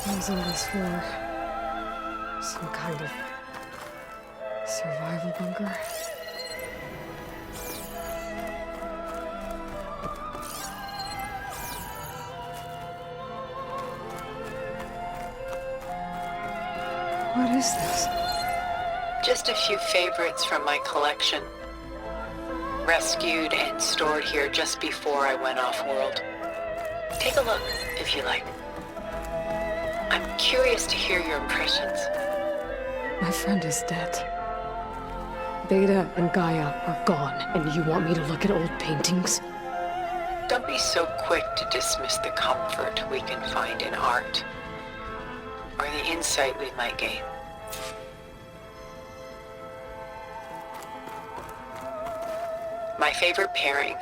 What was all this for? Some kind of survival bunker? What is this? Just a few favorites from my collection. Rescued and stored here just before I went off-world. Take a look, if you like. I'm curious to hear your impressions. My friend is dead. Beta and Gaia are gone, and you want me to look at old paintings? Don't be so quick to dismiss the comfort we can find in art, or the insight we might gain. My favorite pairing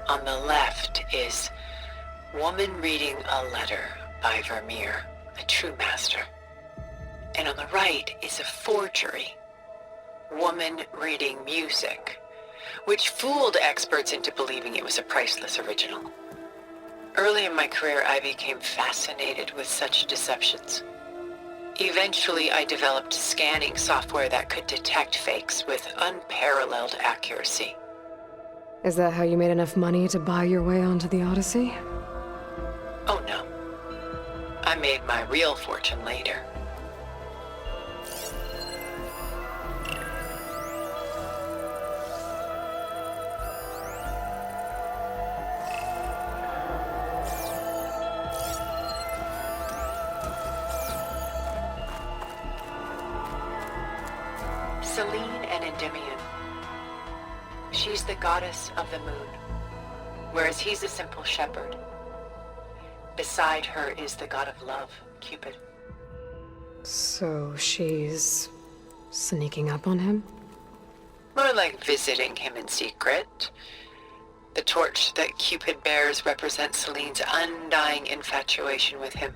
on the left is Woman Reading a Letter by Vermeer, a true master. And on the right is a forgery, Woman Reading Music, which fooled experts into believing it was a priceless original. Early in my career, I became fascinated with such deceptions. Eventually, I developed scanning software that could detect fakes with unparalleled accuracy. Is that how you made enough money to buy your way onto the Odyssey? Oh no. I made my real fortune later. Selene and Endymion. She's the goddess of the moon, whereas he's a simple shepherd. Beside her is the god of love, Cupid. So she's sneaking up on him? More like visiting him in secret. The torch that Cupid bears represents Selene's undying infatuation with him.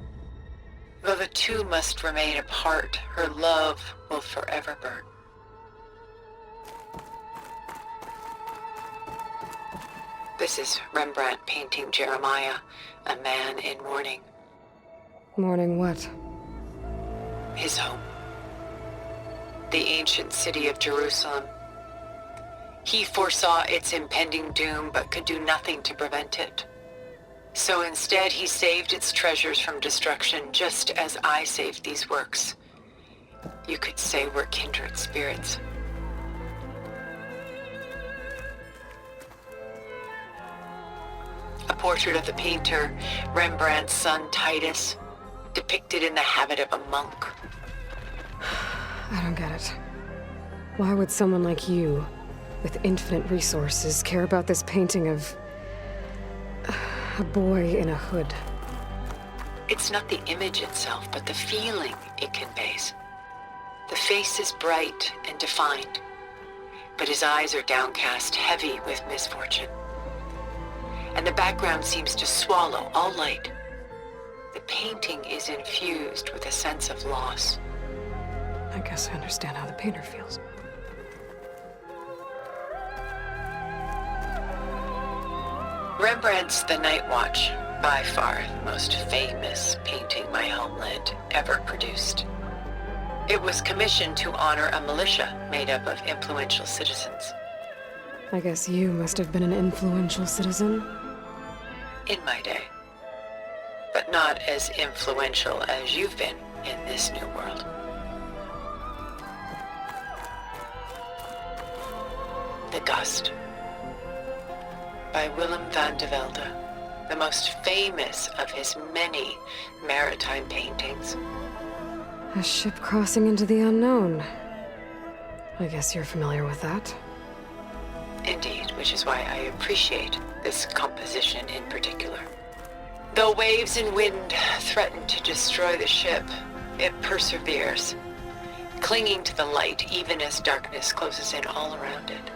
Though the two must remain apart, her love will forever burn. This is Rembrandt painting Jeremiah, a man in mourning. Mourning what? His home. The ancient city of Jerusalem. He foresaw its impending doom, but could do nothing to prevent it. So instead, he saved its treasures from destruction, just as I saved these works. You could say we're kindred spirits. A portrait of the painter, Rembrandt's son Titus, depicted in the habit of a monk. I don't get it. Why would someone like you, with infinite resources, care about this painting of a boy in a hood? It's not the image itself, but the feeling it conveys. The face is bright and defined, but his eyes are downcast, heavy with misfortune. And the background seems to swallow all light. The painting is infused with a sense of loss. I guess I understand how the painter feels. Rembrandt's The Night Watch, by far the most famous painting my homeland ever produced. It was commissioned to honor a militia made up of influential citizens. I guess you must have been an influential citizen. In my day. But not as influential as you've been in this new world. The Gust, by Willem van de Velde, the most famous of his many maritime paintings. A ship crossing into the unknown. I guess you're familiar with that. Indeed, which is why I appreciate this composition in particular. Though waves and wind threaten to destroy the ship, it perseveres, clinging to the light even as darkness closes in all around it.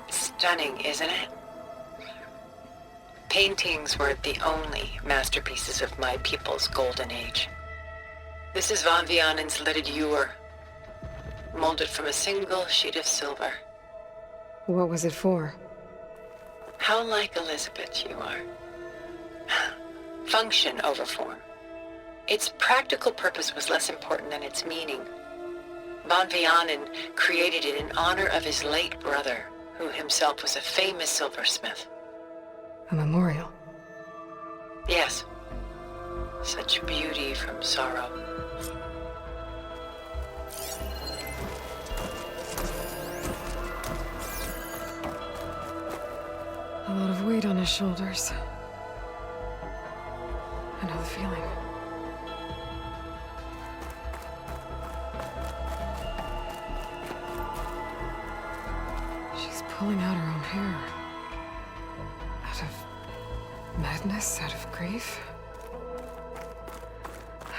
Stunning, isn't it? Paintings weren't the only masterpieces of my people's golden age. This is Van Vianen's Lidded Ewer, molded from a single sheet of silver. What was it for? How like Elizabeth you are. Function over form. Its practical purpose was less important than its meaning. Von Vianen created it in honor of his late brother, who himself was a famous silversmith. A memorial. Yes. Such beauty from sorrow. A lot of weight on his shoulders. I know the feeling. She's pulling out her own hair. Out of madness, out of grief.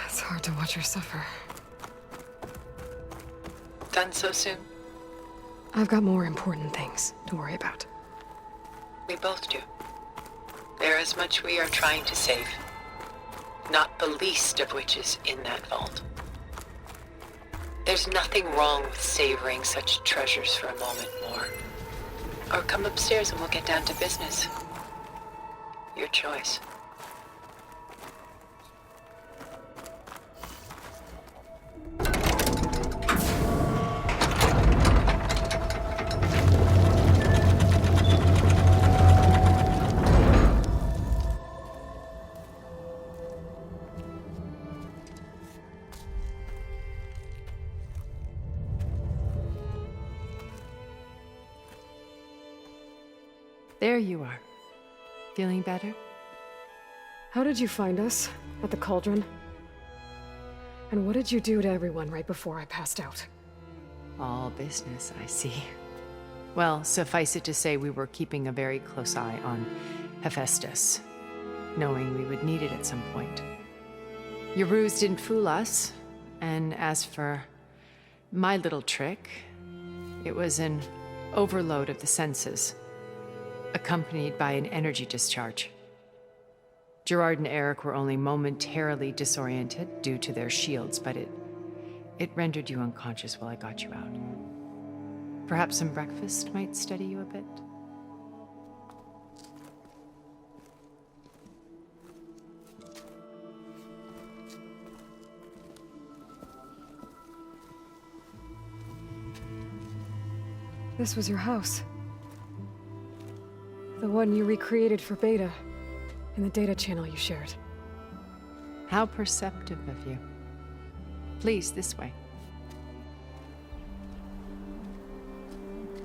It's hard to watch her suffer. Done so soon? I've got more important things to worry about. We both do. There is much we are trying to save. Not the least of which is in that vault. There's nothing wrong with savoring such treasures for a moment more. Or come upstairs and we'll get down to business. Your choice. There you are. Feeling better? How did you find us? At the cauldron? And what did you do to everyone right before I passed out? All business, I see. Well, suffice it to say we were keeping a very close eye on Hephaestus, knowing we would need it at some point. Your ruse didn't fool us, and as for my little trick, it was an overload of the senses, accompanied by an energy discharge. Gerard and Eric were only momentarily disoriented due to their shields, but it rendered you unconscious while I got you out. Perhaps some breakfast might steady you a bit? This was your house. The one you recreated for Beta, in the data channel you shared. How perceptive of you. Please, this way.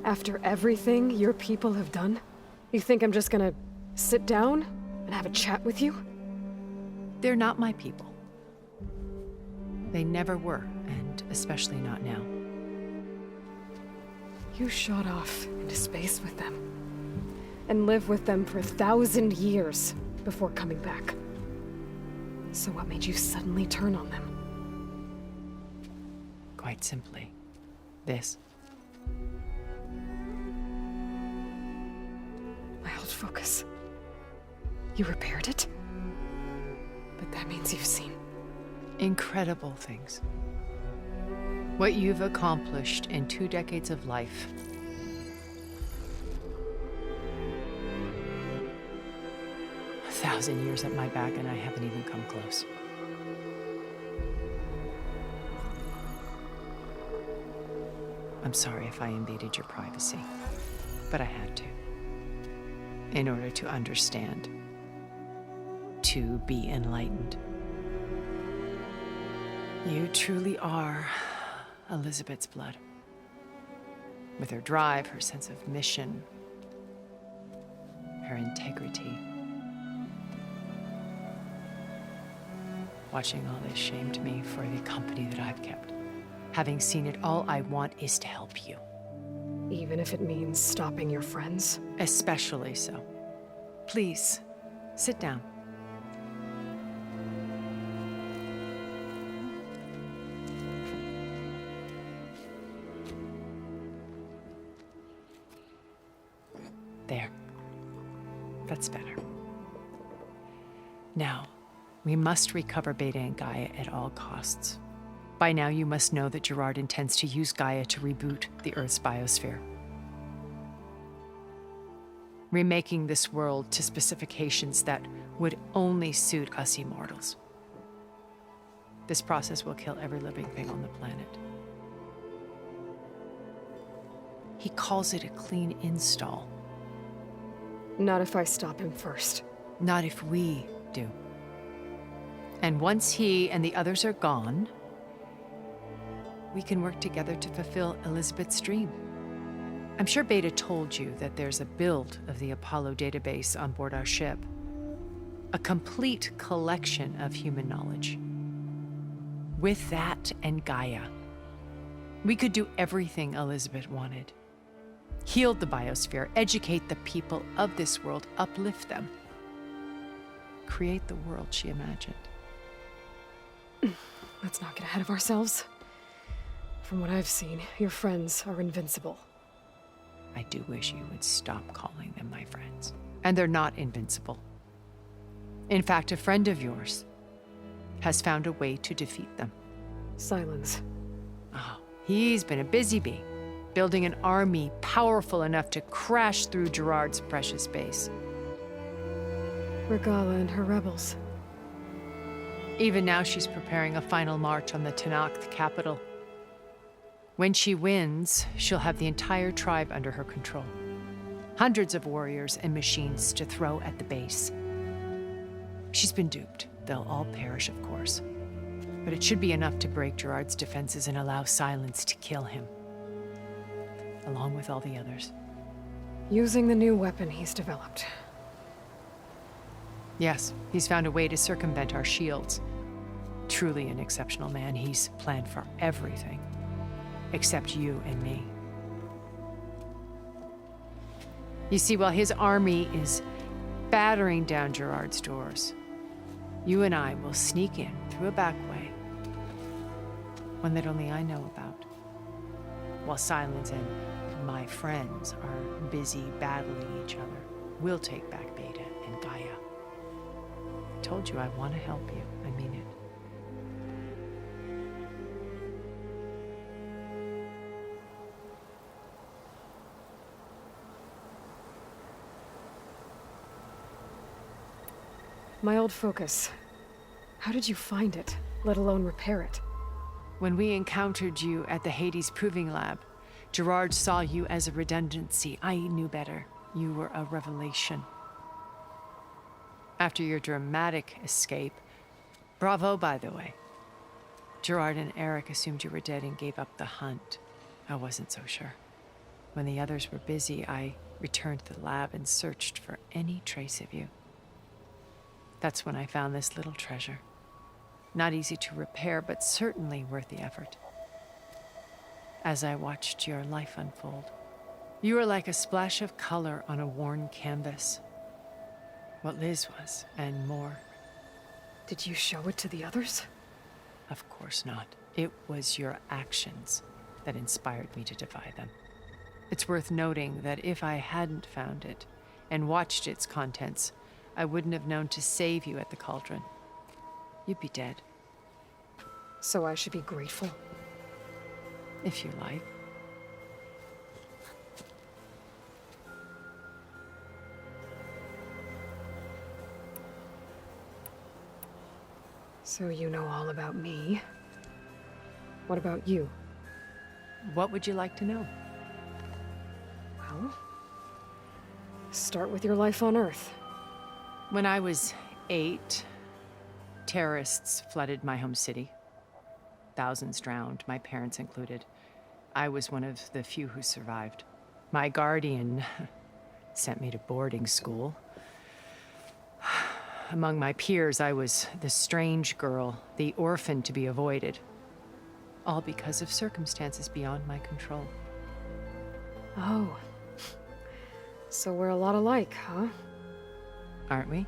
After everything your people have done, you think I'm just gonna sit down and have a chat with you? They're not my people. They never were, and especially not now. You shot off into space with them, and lived with them for 1,000 years before coming back. So what made you suddenly turn on them? Quite simply, this. My old focus. You repaired it? But that means you've seen. Incredible things. What you've accomplished in 2 decades of life. A 1,000 years at my back and I haven't even come close. I'm sorry if I invaded your privacy, but I had to. In order to understand. To be enlightened. You truly are Elizabeth's blood. With her drive, her sense of mission, her integrity. Watching all this shamed me for the company that I've kept. Having seen it, all I want is to help you. Even if it means stopping your friends? Especially so. Please, sit down. There. That's better. Now, we must recover Beta and Gaia at all costs. By now, you must know that Gerard intends to use Gaia to reboot the Earth's biosphere. remaking this world to specifications that would only suit us immortals. This process will kill every living thing on the planet. He calls it a clean install. Not if I stop him first. Not if we do. And once he and the others are gone, we can work together to fulfill Elizabeth's dream. I'm sure Beta told you that there's a build of the Apollo database on board our ship. A complete collection of human knowledge. With that and Gaia, we could do everything Elizabeth wanted. Heal the biosphere, educate the people of this world, uplift them. Create the world she imagined. Let's not get ahead of ourselves. From what I've seen, your friends are invincible. I do wish you would stop calling them my friends. And they're not invincible. In fact, a friend of yours has found a way to defeat them. Silence. Oh, he's been a busy bee, building an army powerful enough to crash through Gerard's precious base. Regala and her rebels. Even now, she's preparing a final march on the Tenakth capital. When she wins, she'll have the entire tribe under her control. Hundreds of warriors and machines to throw at the base. She's been duped. They'll all perish, of course. But it should be enough to break Gerard's defenses and allow Silence to kill him. Along with all the others. Using the new weapon he's developed. Yes, he's found a way to circumvent our shields. Truly an exceptional man. He's planned for everything. Except you and me. You see, while his army is battering down Gerard's doors, you and I will sneak in through a back way. One that only I know about. While Silence and my friends are busy battling each other, we'll take back Beta and Gaia. I told you I want to help you. I mean it. My old focus. How did you find it, let alone repair it? When we encountered you at the Hades Proving Lab, Gerard saw you as a redundancy. I knew better. You were a revelation. After your dramatic escape, bravo, by the way. Gerard and Eric assumed you were dead and gave up the hunt. I wasn't so sure. When the others were busy, I returned to the lab and searched for any trace of you. That's when I found this little treasure. Not easy to repair, but certainly worth the effort. As I watched your life unfold, you were like a splash of color on a worn canvas. What Liz was, and more. Did you show it to the others? Of course not. It was your actions that inspired me to defy them. It's worth noting that if I hadn't found it and watched its contents, I wouldn't have known to save you at the cauldron. You'd be dead. So I should be grateful? If you like. So you know all about me. What about you? What would you like to know? Well, start with your life on Earth. When I was 8, terrorists flooded my home city. Thousands drowned, my parents included. I was one of the few who survived. My guardian sent me to boarding school. Among my peers, I was the strange girl, the orphan to be avoided. All because of circumstances beyond my control. Oh. So we're a lot alike, huh? Aren't we?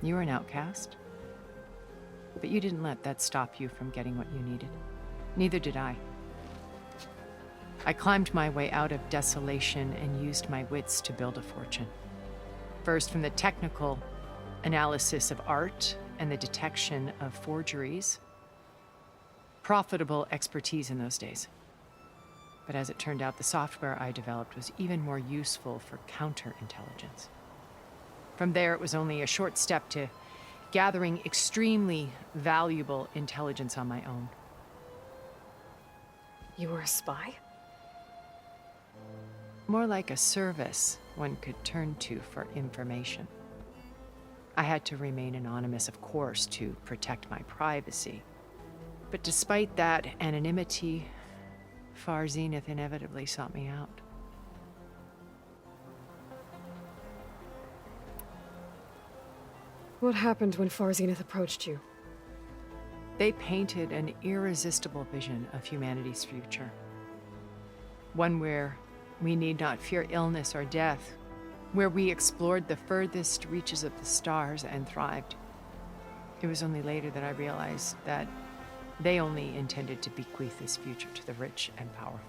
You were an outcast. But you didn't let that stop you from getting what you needed. Neither did I. I climbed my way out of desolation and used my wits to build a fortune. First, from the technical analysis of art and the detection of forgeries. Profitable expertise in those days. But as it turned out, the software I developed was even more useful for counterintelligence. From there, it was only a short step to gathering extremely valuable intelligence on my own. You were a spy? More like a service one could turn to for information. I had to remain anonymous, of course, to protect my privacy. But despite that anonymity, Far Zenith inevitably sought me out. What happened when Far Zenith approached you? They painted an irresistible vision of humanity's future. One where we need not fear illness or death, where we explored the furthest reaches of the stars and thrived. It was only later that I realized that they only intended to bequeath this future to the rich and powerful.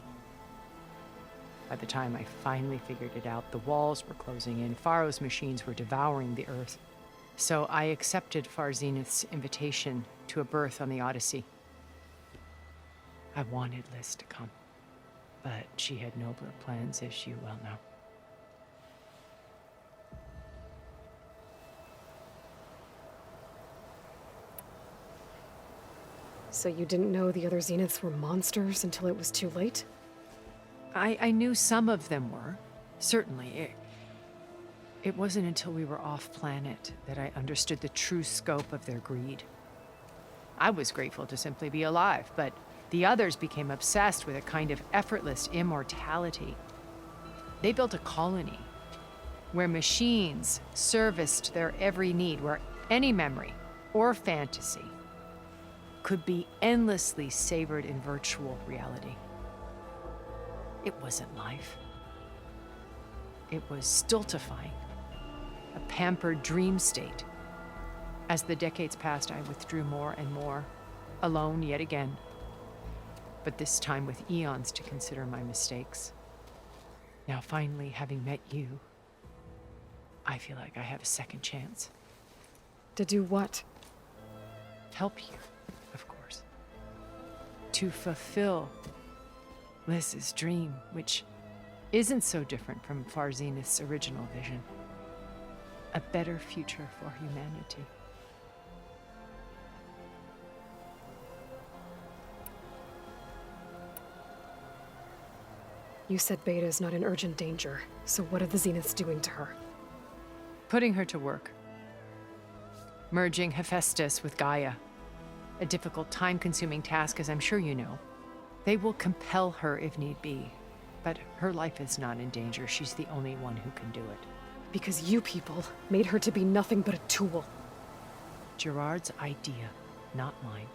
By the time I finally figured it out, the walls were closing in, Pharaoh's machines were devouring the earth. So I accepted Far Zenith's invitation to a berth on the Odyssey. I wanted Liz to come, but she had nobler plans, as you well know. So you didn't know the other Zeniths were monsters until it was too late? I knew some of them were, certainly. It wasn't until we were off-planet that I understood the true scope of their greed. I was grateful to simply be alive, but the others became obsessed with a kind of effortless immortality. They built a colony where machines serviced their every need, where any memory or fantasy could be endlessly savored in virtual reality. It wasn't life. It was stultifying, a pampered dream state. As the decades passed, I withdrew more and more, alone yet again, but this time with eons to consider my mistakes. Now, finally, having met you, I feel like I have a second chance. To do what? Help you, of course. To fulfill Liz's dream, which isn't so different from Far Zenith's original vision. A better future for humanity. You said Beta is not in urgent danger, so what are the Zeniths doing to her? Putting her to work. Merging Hephaestus with Gaia. A difficult, time-consuming task, as I'm sure you know. They will compel her if need be, but her life is not in danger. She's the only one who can do it. Because you people made her to be nothing but a tool. Gerard's idea, not mine.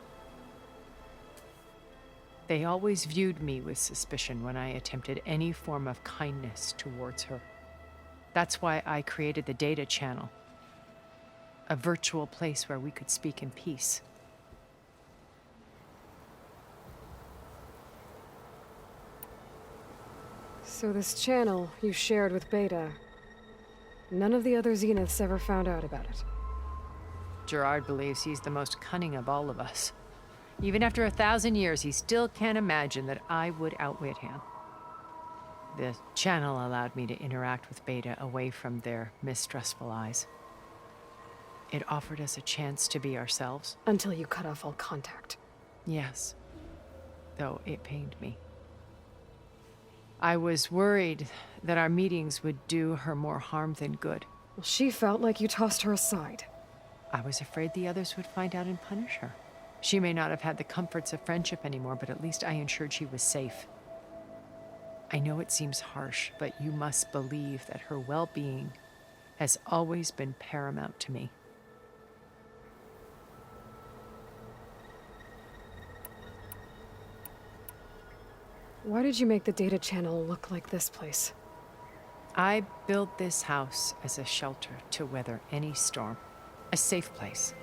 They always viewed me with suspicion when I attempted any form of kindness towards her. That's why I created the data channel, a virtual place where we could speak in peace. So this channel you shared with Beta, none of the other Zeniths ever found out about it. Gerard believes he's the most cunning of all of us. Even after 1,000 years, he still can't imagine that I would outwit him. The channel allowed me to interact with Beta away from their mistrustful eyes. It offered us a chance to be ourselves. Until you cut off all contact. Yes, though it pained me. I was worried that our meetings would do her more harm than good. Well, she felt like you tossed her aside. I was afraid the others would find out and punish her. She may not have had the comforts of friendship anymore, but at least I ensured she was safe. I know it seems harsh, but you must believe that her well-being has always been paramount to me. Why did you make the data channel look like this place? I built this house as a shelter to weather any storm. A safe place.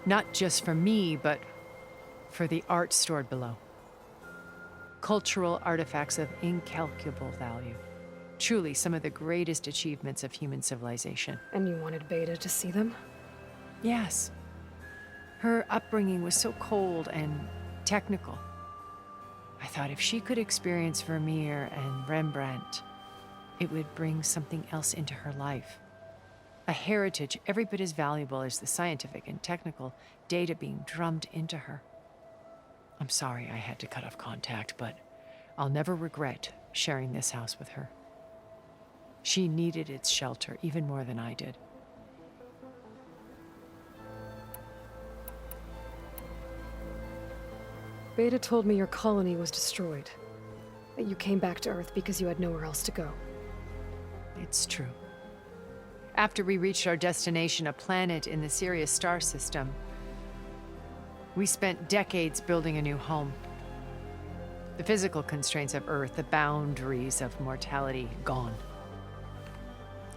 Not just for me, but for the art stored below. Cultural artifacts of incalculable value. Truly some of the greatest achievements of human civilization. And you wanted Beta to see them? Yes. Her upbringing was so cold and technical. I thought if she could experience Vermeer and Rembrandt, it would bring something else into her life. A heritage every bit as valuable as the scientific and technical data being drummed into her. I'm sorry I had to cut off contact, but I'll never regret sharing this house with her. She needed its shelter even more than I did. Beta told me your colony was destroyed. That you came back to Earth because you had nowhere else to go. It's true. After we reached our destination, a planet in the Sirius star system, we spent decades building a new home. The physical constraints of Earth, the boundaries of mortality, gone.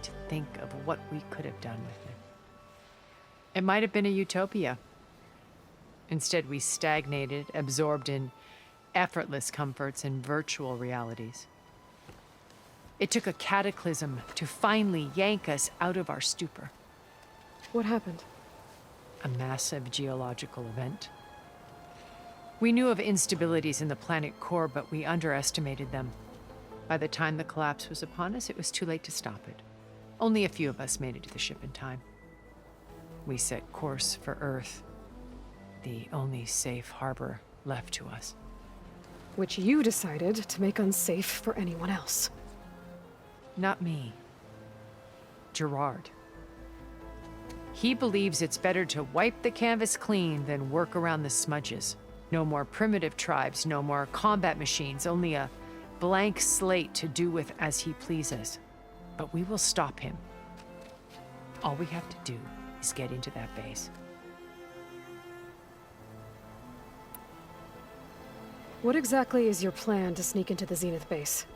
To think of what we could have done with it. It might have been a utopia. Instead, we stagnated, absorbed in effortless comforts and virtual realities. It took a cataclysm to finally yank us out of our stupor. What happened? A massive geological event. We knew of instabilities in the planet core, but we underestimated them. By the time the collapse was upon us, it was too late to stop it. Only a few of us made it to the ship in time. We set course for Earth, the only safe harbor left to us. Which you decided to make unsafe for anyone else. Not me. Gerard. He believes it's better to wipe the canvas clean than work around the smudges. No more primitive tribes, no more combat machines, only a blank slate to do with as he pleases. But we will stop him. All we have to do is get into that base. What exactly is your plan to sneak into the Zenith base?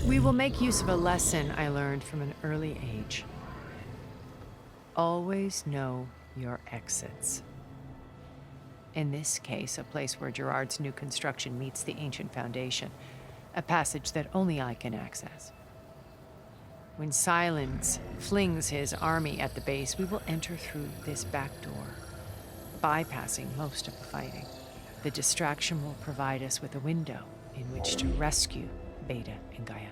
We will make use of a lesson I learned from an early age. Always know your exits. In this case, a place where Gerard's new construction meets the ancient foundation, a passage that only I can access. When Silence flings his army at the base, we will enter through this back door, bypassing most of the fighting. The distraction will provide us with a window in which to rescue Beta and Gaia.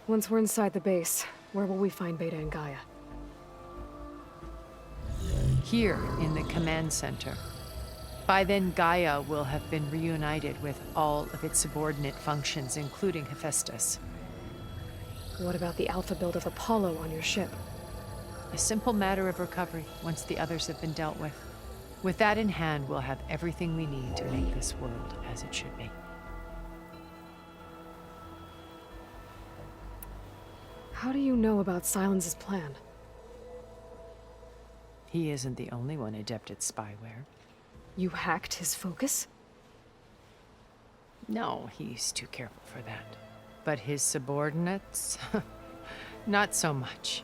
Once we're inside the base, where will we find Beta and Gaia? Here in the command center. By then, Gaia will have been reunited with all of its subordinate functions, including Hephaestus. What about the alpha build of Apollo on your ship? A simple matter of recovery once the others have been dealt with. With that in hand, we'll have everything we need to make this world as it should be. How do you know about Silence's plan? He isn't the only one adept at spyware. You hacked his focus? No, he's too careful for that. But his subordinates? Not so much.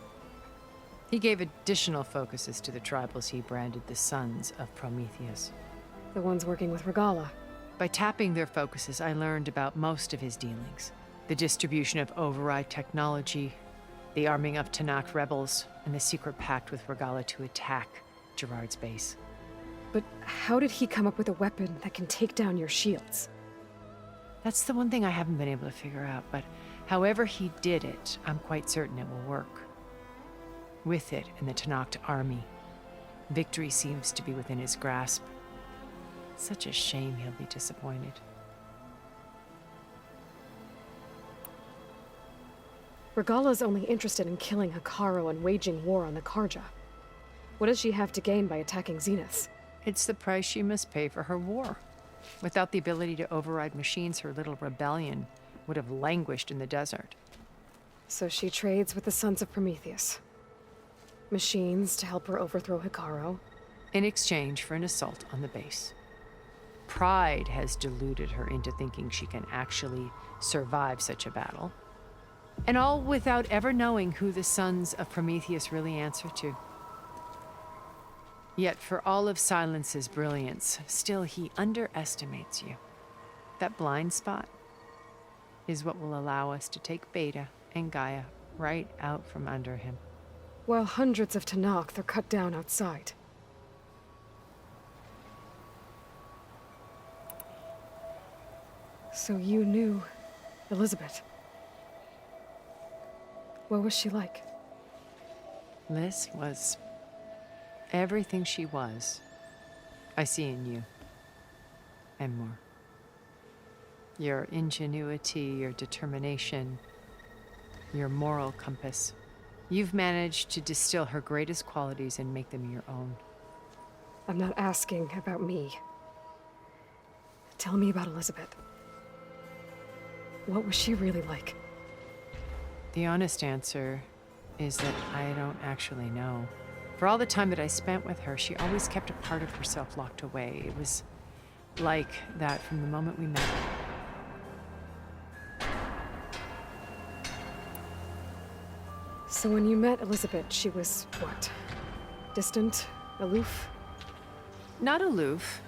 He gave additional focuses to the tribals he branded the Sons of Prometheus. The ones working with Regala. By tapping their focuses, I learned about most of his dealings. The distribution of override technology, the arming of Tanakh rebels, and the secret pact with Regala to attack Gerard's base. But how did he come up with a weapon that can take down your shields? That's the one thing I haven't been able to figure out, but however he did it, I'm quite certain it will work. With it and the Tanakh army, victory seems to be within his grasp. Such a shame he'll be disappointed. Regala's only interested in killing Hikaru and waging war on the Karja. What does she have to gain by attacking Zeniths? It's the price she must pay for her war. Without the ability to override machines, her little rebellion would have languished in the desert. So she trades with the Sons of Prometheus. Machines to help her overthrow Hikaru. In exchange for an assault on the base. Pride has deluded her into thinking she can actually survive such a battle. And all without ever knowing who the Sons of Prometheus really answer to. Yet for all of Silence's brilliance, still he underestimates you. That blind spot is what will allow us to take Beta and Gaia right out from under him. While hundreds of Tanakh are cut down outside. So you knew Elizabeth. What was she like? Liz was everything she was. I see in you. And more. Your ingenuity, your determination, your moral compass. You've managed to distill her greatest qualities and make them your own. I'm not asking about me. Tell me about Elizabeth. What was she really like? The honest answer is that I don't actually know. For all the time that I spent with her, she always kept a part of herself locked away. It was like that from the moment we met. So when you met Elizabeth, she was what? Distant? Aloof? Not aloof.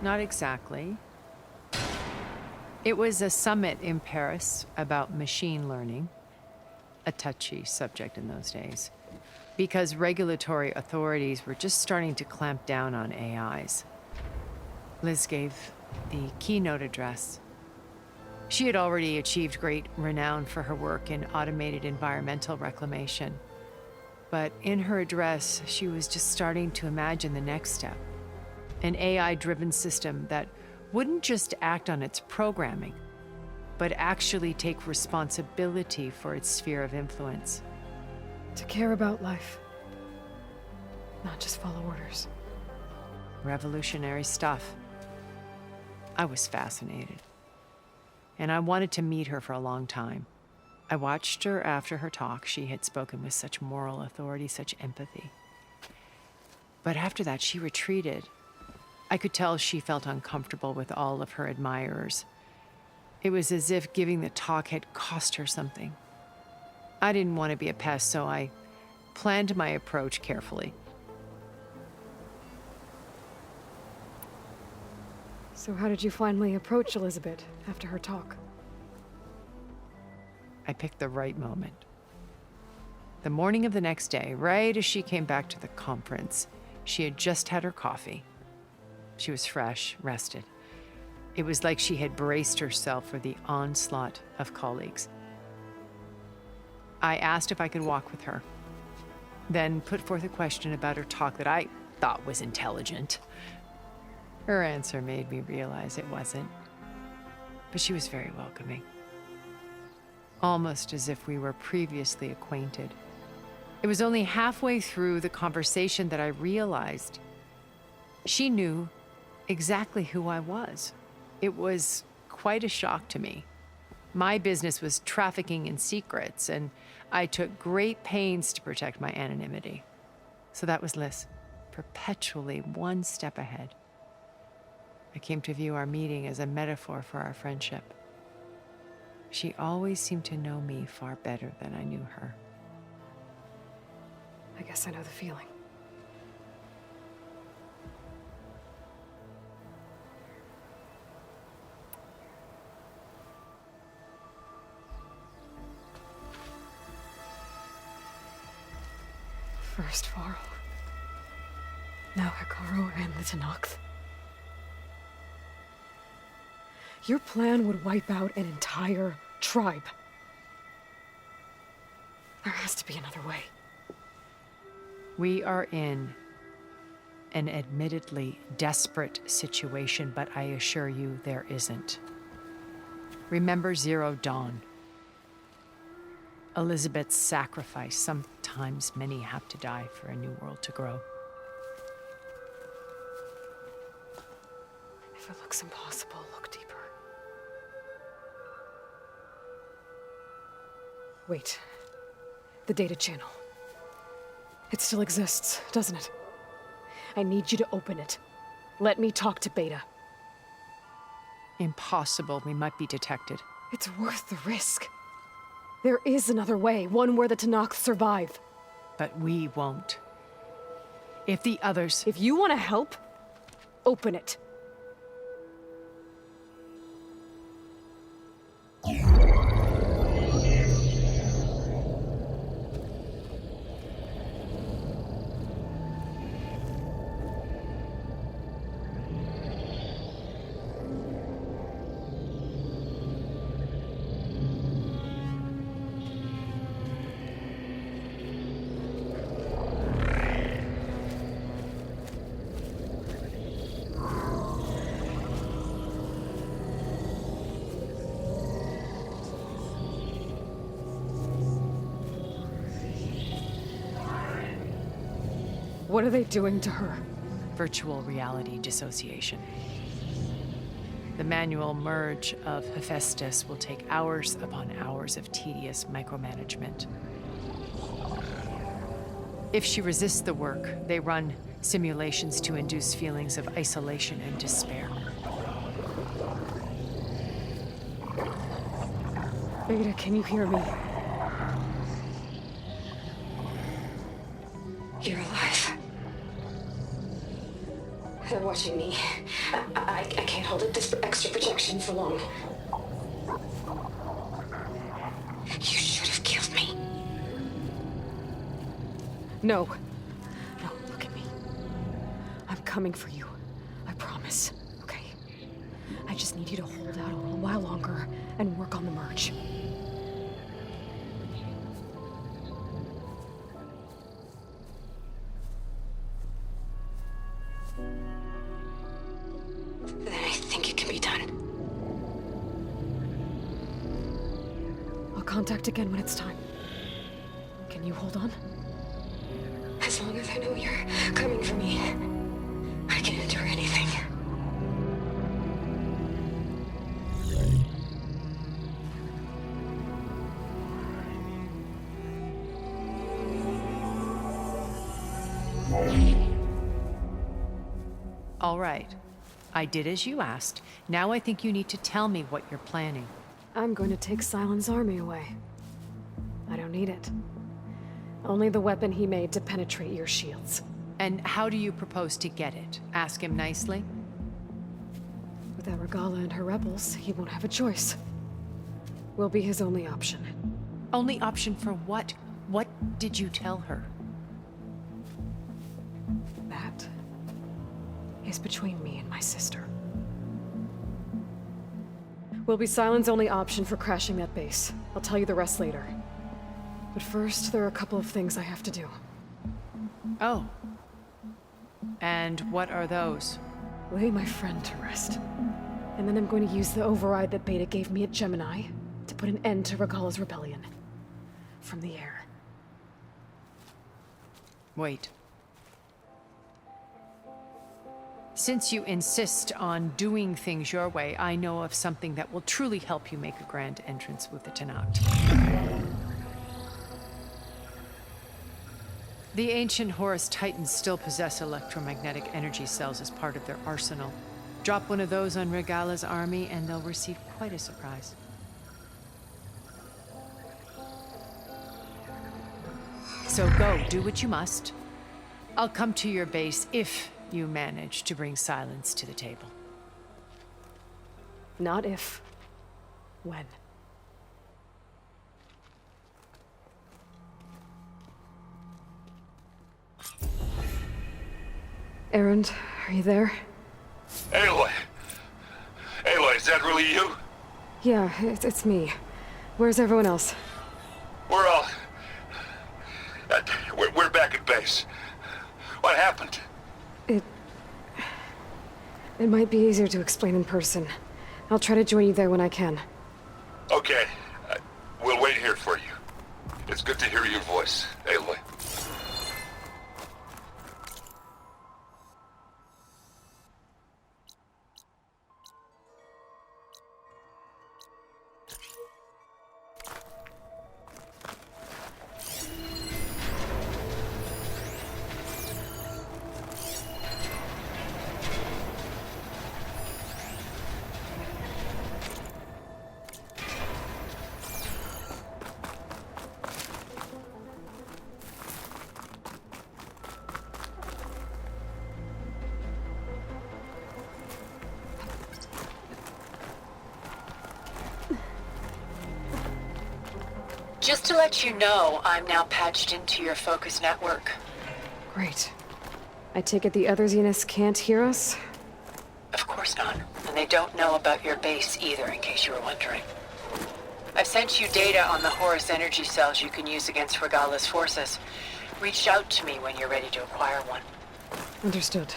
Not exactly. It was a summit in Paris about machine learning, a touchy subject in those days, because regulatory authorities were just starting to clamp down on AIs. Liz gave the keynote address. She had already achieved great renown for her work in automated environmental reclamation. But in her address, she was just starting to imagine the next step, an AI-driven system that wouldn't just act on its programming, but actually take responsibility for its sphere of influence. To care about life. Not just follow orders. Revolutionary stuff. I was fascinated. And I wanted to meet her for a long time. I watched her after her talk. She had spoken with such moral authority, such empathy. But after that, she retreated. I could tell she felt uncomfortable with all of her admirers. It was as if giving the talk had cost her something. I didn't want to be a pest, so I planned my approach carefully. So how did you finally approach Elizabeth after her talk? I picked the right moment. The morning of the next day, right as she came back to the conference, she had just had her coffee. She was fresh, rested. It was like she had braced herself for the onslaught of colleagues. I asked if I could walk with her, then put forth a question about her talk that I thought was intelligent. Her answer made me realize it wasn't, but she was very welcoming. Almost as if we were previously acquainted. It was only halfway through the conversation that I realized she knew exactly who I was. It was quite a shock to me. My business was trafficking in secrets, and I took great pains to protect my anonymity. So that was Liz, perpetually one step ahead. I came to view our meeting as a metaphor for our friendship. She always seemed to know me far better than I knew her. I guess I know the feeling. First Varl. Now Hikaru and the Tenakth. Your plan would wipe out an entire tribe. There has to be another way. We are in an admittedly desperate situation, but I assure you there isn't. Remember Zero Dawn. Elizabeth's sacrifice. Sometimes many have to die for a new world to grow. If it looks impossible, look deeper. Wait. The data channel. It still exists, doesn't it? I need you to open it. Let me talk to Beta. Impossible. We might be detected. It's worth the risk. There is another way, one where the Tenakth survive. But we won't. If the others... If you want to help, open it. What are they doing to her? Virtual reality dissociation. The manual merge of Hephaestus will take hours upon hours of tedious micromanagement. If she resists the work, they run simulations to induce feelings of isolation and despair. Beta, can you hear me? You're alive. They're watching me. I can't hold up this extra projection for long. You should have killed me. No. No, look at me. I'm coming for you. I promise, okay? I just need you to hold out a little while longer and work on the merge. Then I think it can be done. I'll contact again when it's time. Can you hold on? As long as I know you're coming for me, I can endure anything. All right. I did as you asked. Now I think you need to tell me what you're planning. I'm going to take Silent's army away. I don't need it. Only the weapon he made to penetrate your shields. And how do you propose to get it? Ask him nicely? Without Regala and her rebels, he won't have a choice. We'll be his only option. Only option for what? What did you tell her? That is between me and my sister. Will be Silent's only option for crashing that base. I'll tell you the rest later. But first, there are a couple of things I have to do. Oh. And what are those? Lay my friend to rest. And then I'm going to use the override that Beta gave me at Gemini to put an end to Regala's rebellion. From the air. Wait. Since you insist on doing things your way, I know of something that will truly help you make a grand entrance with the Tenakt. The ancient Horus Titans still possess electromagnetic energy cells as part of their arsenal. Drop one of those on Regala's army and they'll receive quite a surprise. So go, do what you must. I'll come to your base if you manage to bring silence to the table. Not if. When. Erend, are you there? Aloy! Aloy, is that really you? Yeah, it's me. Where's everyone else? We're all... we're back at base. What happened? It might be easier to explain in person. I'll try to join you there when I can. Okay. We'll wait here for you. It's good to hear your voice, Aloy. Just to let you know, I'm now patched into your focus network. Great. I take it the other Zeniths can't hear us? Of course not. And they don't know about your base either, in case you were wondering. I've sent you data on the Horus energy cells you can use against Regala's forces. Reach out to me when you're ready to acquire one. Understood.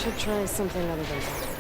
should try something other than that.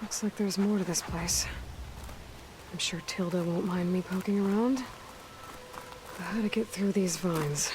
Looks like there's more to this place. I'm sure Tilda won't mind me poking around. But how to get through these vines?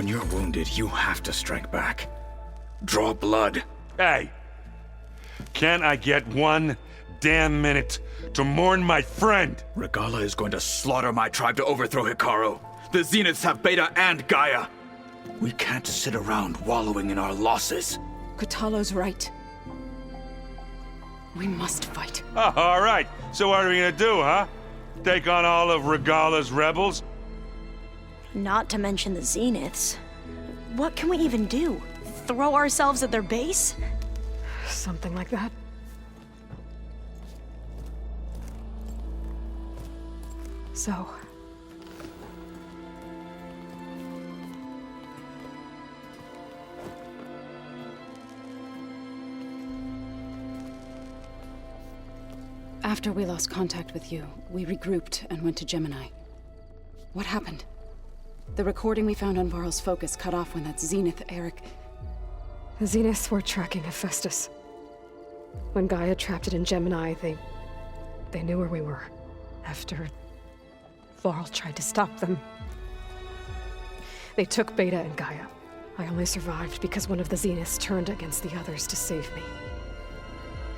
When you're wounded, you have to strike back. Draw blood. Hey! Can't I get one damn minute to mourn my friend? Regala is going to slaughter my tribe to overthrow Hikaru. The Zeniths have Beta and Gaia. We can't sit around wallowing in our losses. Kotallo's right. We must fight. Oh, all right. So what are we gonna do, huh? Take on all of Regala's rebels? Not to mention the Zeniths. What can we even do? Throw ourselves at their base? Something like that. So... After we lost contact with you, we regrouped and went to Gemini. What happened? The recording we found on Varl's focus cut off when that Zenith, Eric... The Zeniths were tracking Hephaestus. When Gaia trapped it in Gemini, they knew where we were. After Varl tried to stop them. They took Beta and Gaia. I only survived because one of the Zeniths turned against the others to save me.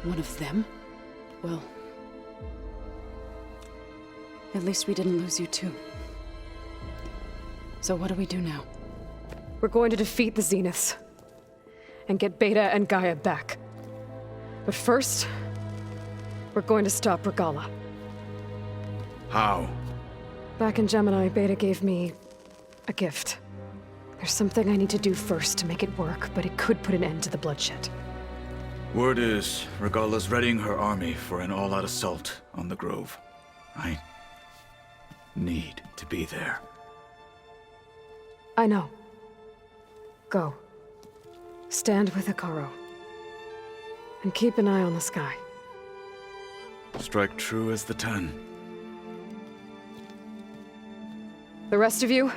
One of them? Well... at least we didn't lose you too. So what do we do now? We're going to defeat the Zeniths. And get Beta and Gaia back. But first, we're going to stop Regala. How? Back in Gemini, Beta gave me a gift. There's something I need to do first to make it work, but it could put an end to the bloodshed. Word is, Regala's readying her army for an all-out assault on the Grove. I need to be there. I know. Go. Stand with Hikaru. And keep an eye on the sky. Strike true as the 10. The rest of you,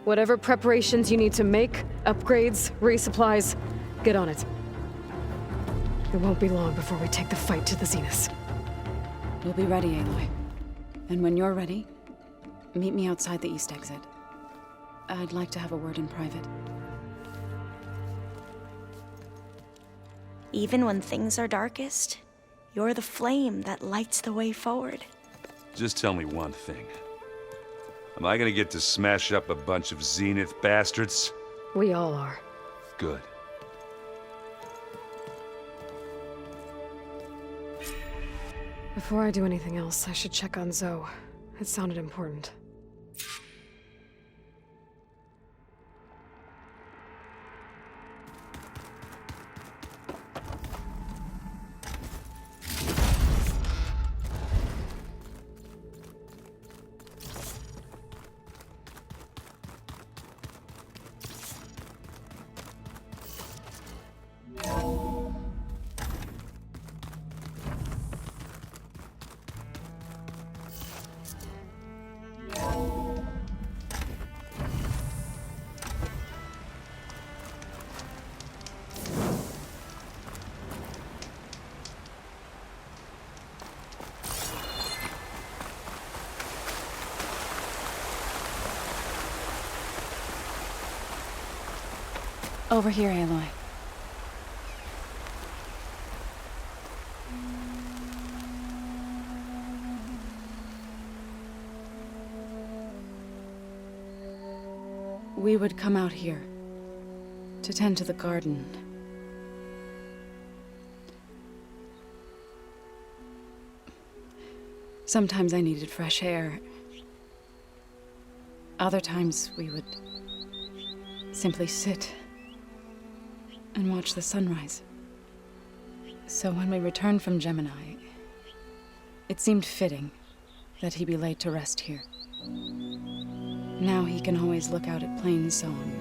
whatever preparations you need to make, upgrades, resupplies, get on it. It won't be long before we take the fight to the Zeniths. We'll be ready, Aloy. And when you're ready, meet me outside the east exit. I'd like to have a word in private. Even when things are darkest, you're the flame that lights the way forward. Just tell me one thing. Am I gonna get to smash up a bunch of Zenith bastards? We all are. Good. Before I do anything else, I should check on Zoe. It sounded important. Over here, Aloy. We would come out here to tend to the garden. Sometimes I needed fresh air. Other times we would simply sit and watch the sunrise. So when we returned from Gemini, it seemed fitting that he be laid to rest here. Now he can always look out at Plain Song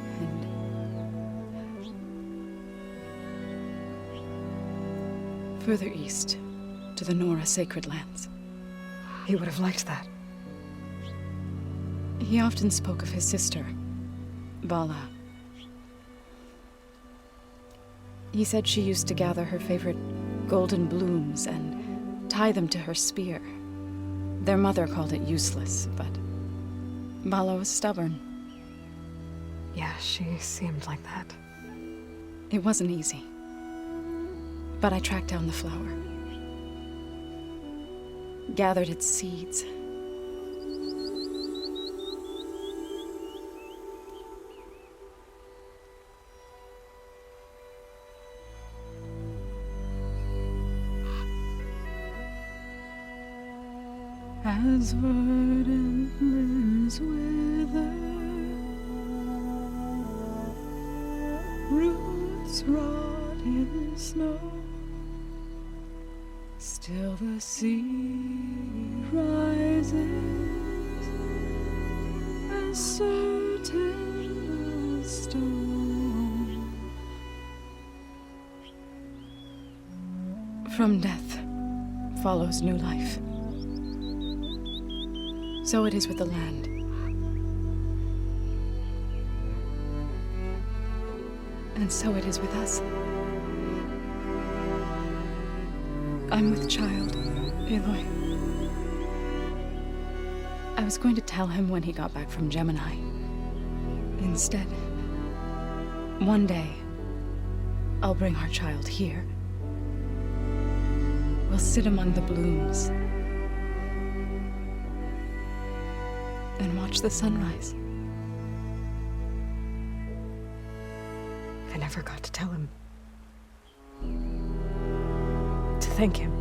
and further east to the Nora Sacred Lands. He would have liked that. He often spoke of his sister, Vala. He said she used to gather her favorite golden blooms and tie them to her spear. Their mother called it useless, but Vala was stubborn. Yeah, she seemed like that. It wasn't easy. But I tracked down the flower. Gathered its seeds. As verdant limbs wither, roots rot in snow, still the sea rises, as certain as stone. From death follows new life. So it is with the land. And so it is with us. I'm with child, Aloy. I was going to tell him when he got back from Gemini. Instead, one day, I'll bring our child here. We'll sit among the blooms and watch the sunrise. I never got to tell him. To thank him.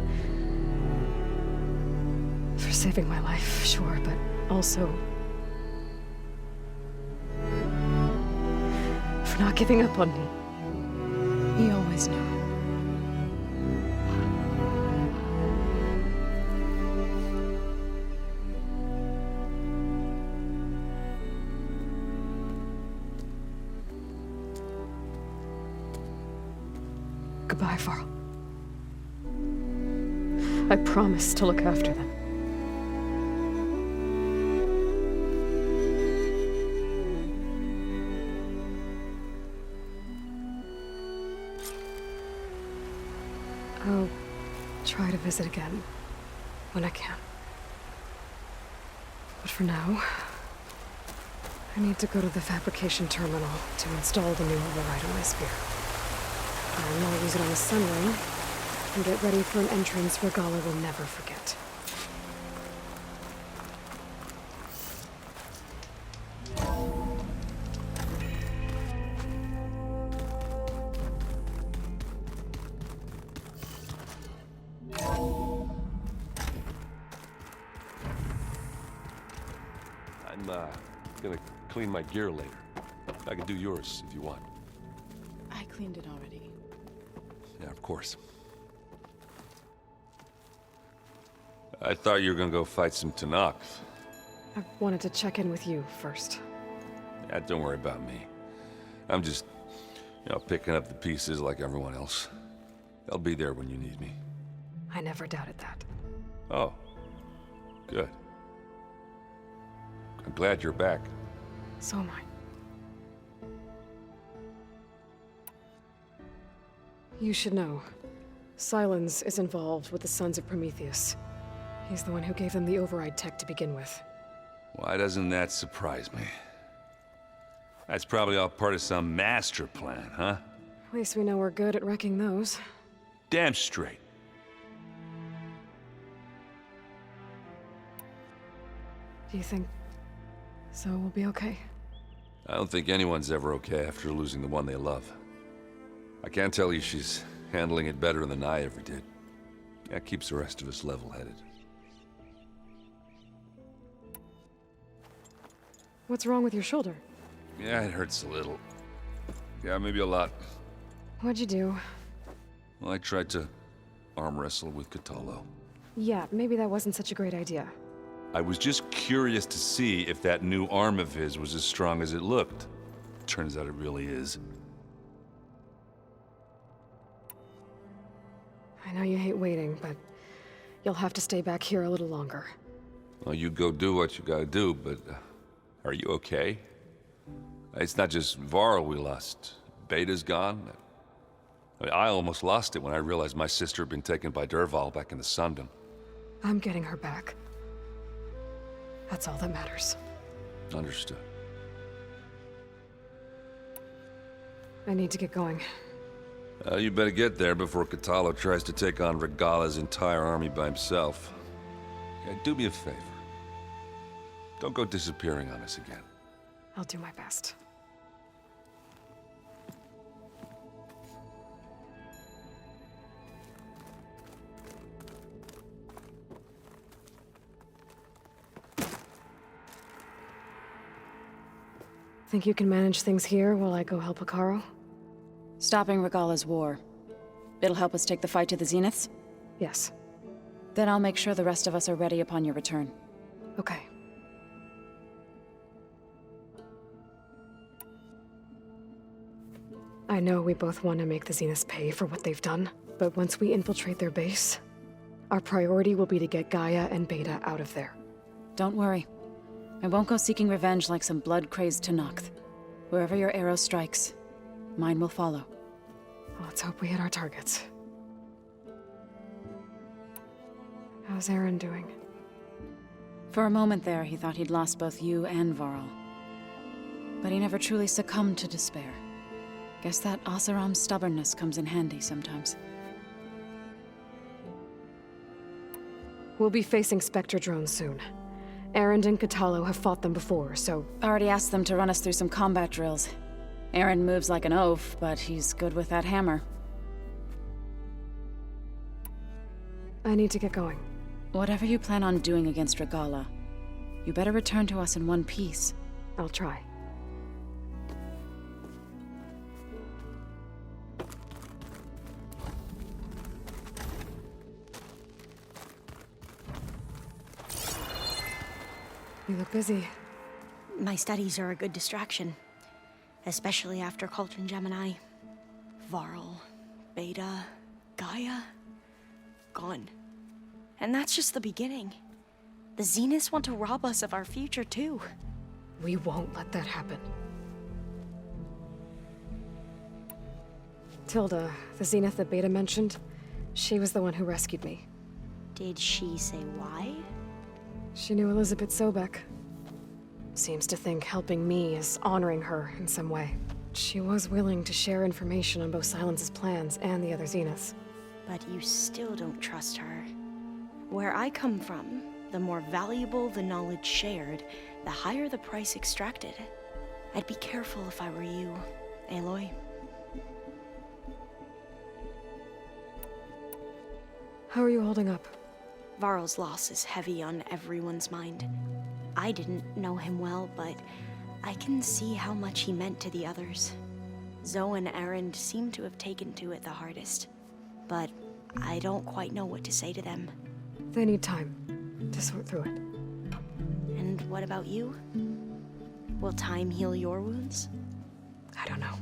For saving my life, sure, but also for not giving up on me. He always knew. Goodbye, Varl. I promise to look after them. I'll try to visit again when I can. But for now, I need to go to the fabrication terminal to install the new override on my spear. And I'll use it on the sun ring and get ready for an entrance Regala will never forget. I'm gonna clean my gear later. I can do yours if you want. I cleaned it already. Yeah, of course. I thought you were gonna go fight some Tanakh. I wanted to check in with you first. Yeah, don't worry about me. I'm just, picking up the pieces like everyone else. I'll be there when you need me. I never doubted that. Oh, good. I'm glad you're back. So am I. You should know. Silence is involved with the Sons of Prometheus. He's the one who gave them the override tech to begin with. Why doesn't that surprise me? That's probably all part of some master plan, huh? At least we know we're good at wrecking those. Damn straight. Do you think so will be okay? I don't think anyone's ever okay after losing the one they love. I can't tell you she's handling it better than I ever did. That keeps the rest of us level-headed. What's wrong with your shoulder? Yeah, it hurts a little. Yeah, maybe a lot. What'd you do? Well, I tried to arm wrestle with Cthulhu. Yeah, maybe that wasn't such a great idea. I was just curious to see if that new arm of his was as strong as it looked. Turns out it really is. I know you hate waiting, but you'll have to stay back here a little longer. Well, you go do what you gotta do, but are you okay? It's not just Varl we lost. Beta's gone. I almost lost it when I realized my sister had been taken by Dervahl back in the Sundom. I'm getting her back. That's all that matters. Understood. I need to get going. You better get there before Catalo tries to take on Regala's entire army by himself. Okay, do me a favor. Don't go disappearing on us again. I'll do my best. Think you can manage things here while I go help Akaro? Stopping Regala's war. It'll help us take the fight to the Zeniths? Yes. Then I'll make sure the rest of us are ready upon your return. Okay. I know we both want to make the Zeniths pay for what they've done, but once we infiltrate their base, our priority will be to get Gaia and Beta out of there. Don't worry. I won't go seeking revenge like some blood-crazed Tenakth. Wherever your arrow strikes, mine will follow. Let's hope we hit our targets. How's Aaron doing? For a moment there, he thought he'd lost both you and Varl. But he never truly succumbed to despair. Guess that Oseram's stubbornness comes in handy sometimes. We'll be facing Spectre drones soon. Aaron and Catalo have fought them before, so... Already asked them to run us through some combat drills. Aaron moves like an oaf, but he's good with that hammer. I need to get going. Whatever you plan on doing against Regala, you better return to us in one piece. I'll try. You look busy. My studies are a good distraction. Especially after Cauldron Gemini. Varl, Beta, Gaia, gone. And that's just the beginning. The Zeniths want to rob us of our future, too. We won't let that happen. Tilda, the Zenith that Beta mentioned, she was the one who rescued me. Did she say why? She knew Elizabeth Sobek. Seems to think helping me is honoring her in some way. She was willing to share information on both Silence's plans and the other Zeniths. But you still don't trust her. Where I come from, the more valuable the knowledge shared, the higher the price extracted. I'd be careful if I were you, Aloy. How are you holding up? Varl's loss is heavy on everyone's mind. I didn't know him well, but I can see how much he meant to the others. Zoe and Aaron seem to have taken to it the hardest, but I don't quite know what to say to them. They need time to sort through it. And what about you? Will time heal your wounds? I don't know.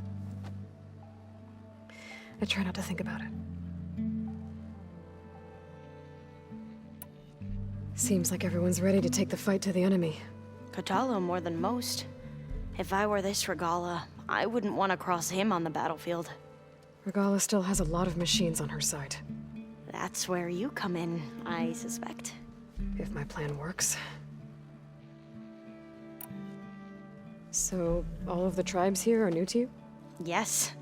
I try not to think about it. Seems like everyone's ready to take the fight to the enemy. Catalo more than most. If I were this Regala, I wouldn't want to cross him on the battlefield. Regala still has a lot of machines on her side. That's where you come in, I suspect. If my plan works. So, all of the tribes here are new to you? Yes,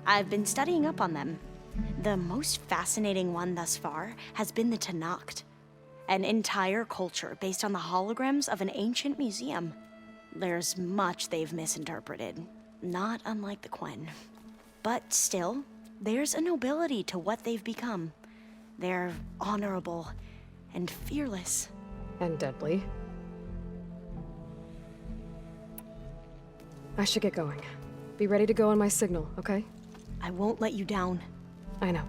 I've been studying up on them. The most fascinating one thus far has been the Tenakth. An entire culture based on the holograms of an ancient museum. There's much they've misinterpreted, not unlike the Quen. But still, there's a nobility to what they've become. They're honorable and fearless. And deadly. I should get going. Be ready to go on my signal, okay? I won't let you down. I know.